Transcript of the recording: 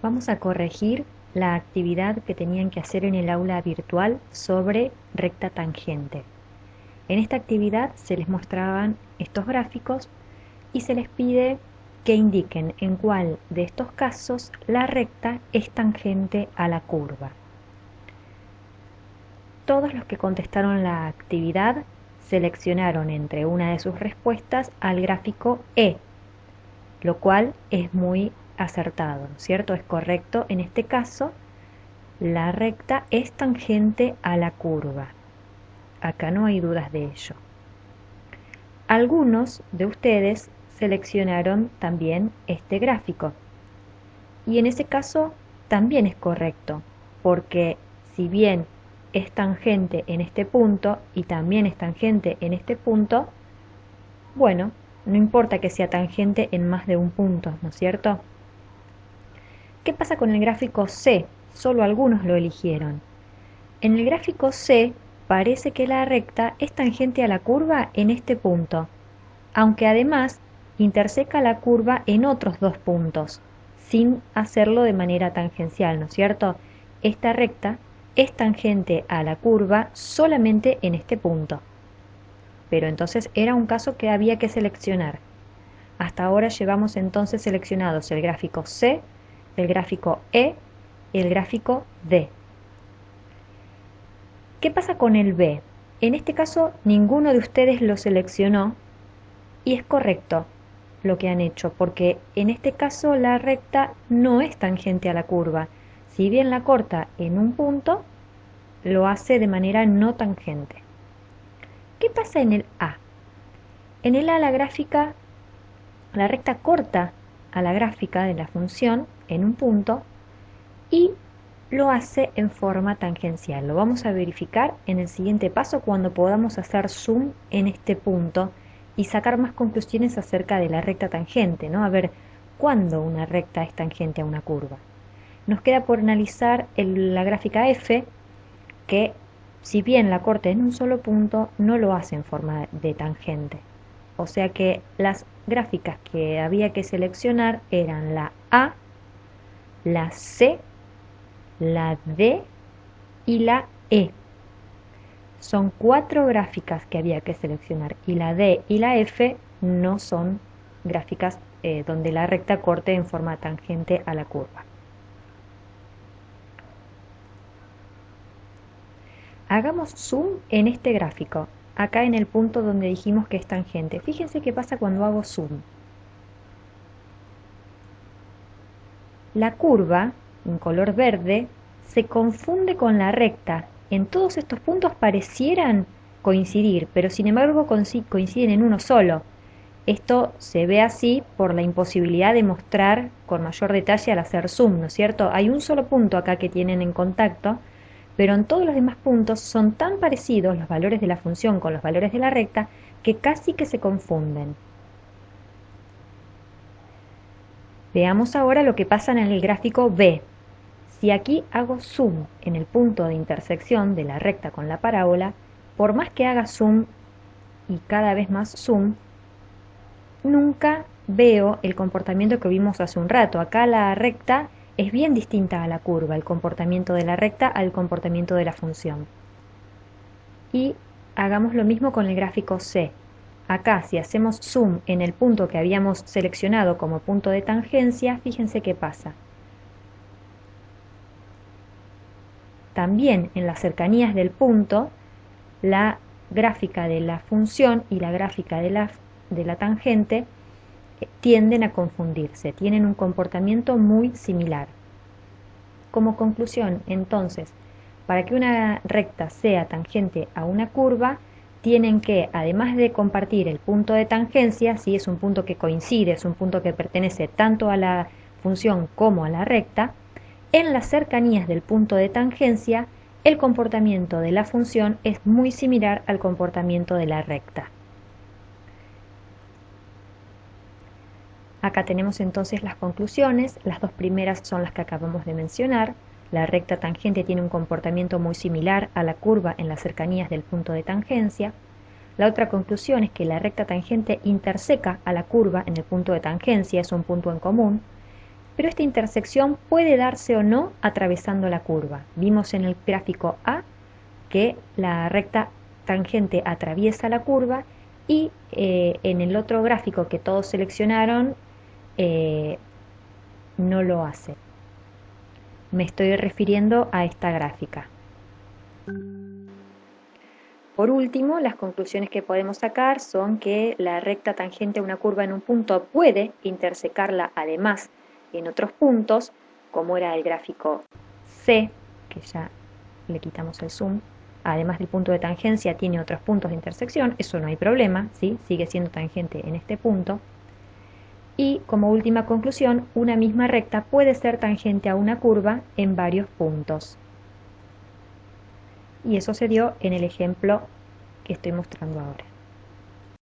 Vamos a corregir la actividad que tenían que hacer en el aula virtual sobre recta tangente. En esta actividad se les mostraban estos gráficos y se les pide que indiquen en cuál de estos casos la recta es tangente a la curva. Todos los que contestaron la actividad seleccionaron entre una de sus respuestas al gráfico E, lo cual es muy acertado, ¿no es cierto? Es correcto. En este caso, la recta es tangente a la curva. Acá no hay dudas de ello. Algunos de ustedes seleccionaron también este gráfico. Y en ese caso también es correcto, porque si bien es tangente en este punto y también es tangente en este punto, bueno, no importa que sea tangente en más de un punto, ¿no es cierto? ¿Qué pasa con el gráfico C? Solo algunos lo eligieron. En el gráfico C parece que la recta es tangente a la curva en este punto, aunque además interseca la curva en otros dos puntos, sin hacerlo de manera tangencial, ¿no es cierto? Esta recta es tangente a la curva solamente en este punto. Pero entonces era un caso que había que seleccionar. Hasta ahora llevamos entonces seleccionados el gráfico C, el gráfico E y el gráfico D. ¿Qué pasa con el B? En este caso ninguno de ustedes lo seleccionó y es correcto lo que han hecho, porque en este caso la recta no es tangente a la curva. Si bien la corta en un punto, lo hace de manera no tangente. ¿Qué pasa en el A? En el A la recta corta a la gráfica de la función en un punto y lo hace en forma tangencial. Lo vamos a verificar en el siguiente paso cuando podamos hacer zoom en este punto y sacar más conclusiones acerca de la recta tangente, ¿no? A ver cuándo una recta es tangente a una curva. Nos queda por analizar la gráfica F, que si bien la corta en un solo punto, no lo hace en forma de tangente. O sea que las gráficas que había que seleccionar eran la A, la C, la D y la E. Son 4 gráficas que había que seleccionar y la D y la F no son gráficas donde la recta corte en forma tangente a la curva. Hagamos zoom en este gráfico, acá en el punto donde dijimos que es tangente. Fíjense qué pasa cuando hago zoom. La curva, en color verde, se confunde con la recta. En todos estos puntos parecieran coincidir, pero sin embargo coinciden en uno solo. Esto se ve así por la imposibilidad de mostrar con mayor detalle al hacer zoom, ¿no es cierto? Hay un solo punto acá que tienen en contacto, pero en todos los demás puntos son tan parecidos los valores de la función con los valores de la recta que casi que se confunden. Veamos ahora lo que pasa en el gráfico B. Si aquí hago zoom en el punto de intersección de la recta con la parábola, por más que haga zoom y cada vez más zoom, nunca veo el comportamiento que vimos hace un rato. Acá la recta es bien distinta a la curva, el comportamiento de la recta al comportamiento de la función. Y hagamos lo mismo con el gráfico C. Acá, si hacemos zoom en el punto que habíamos seleccionado como punto de tangencia, fíjense qué pasa. También en las cercanías del punto, la gráfica de la función y la gráfica de la tangente tienden a confundirse, tienen un comportamiento muy similar. Como conclusión, entonces, para que una recta sea tangente a una curva, tienen que, además de compartir el punto de tangencia, si es un punto que coincide, es un punto que pertenece tanto a la función como a la recta, en las cercanías del punto de tangencia, el comportamiento de la función es muy similar al comportamiento de la recta. Acá tenemos entonces las conclusiones. Las dos primeras son las que acabamos de mencionar. La recta tangente tiene un comportamiento muy similar a la curva en las cercanías del punto de tangencia. La otra conclusión es que la recta tangente interseca a la curva en el punto de tangencia, es un punto en común. pero esta intersección puede darse o no atravesando la curva. Vimos en el gráfico A que la recta tangente atraviesa la curva y en el otro gráfico que todos seleccionaron no lo hace. Me estoy refiriendo a esta gráfica. Por último, las conclusiones que podemos sacar son que la recta tangente a una curva en un punto puede intersecarla además en otros puntos, como era el gráfico C, que ya le quitamos el zoom. Además del punto de tangencia tiene otros puntos de intersección, eso no hay problema, ¿sí? Sigue siendo tangente en este punto. Y como última conclusión, una misma recta puede ser tangente a una curva en varios puntos. Y eso se dio en el ejemplo que estoy mostrando ahora.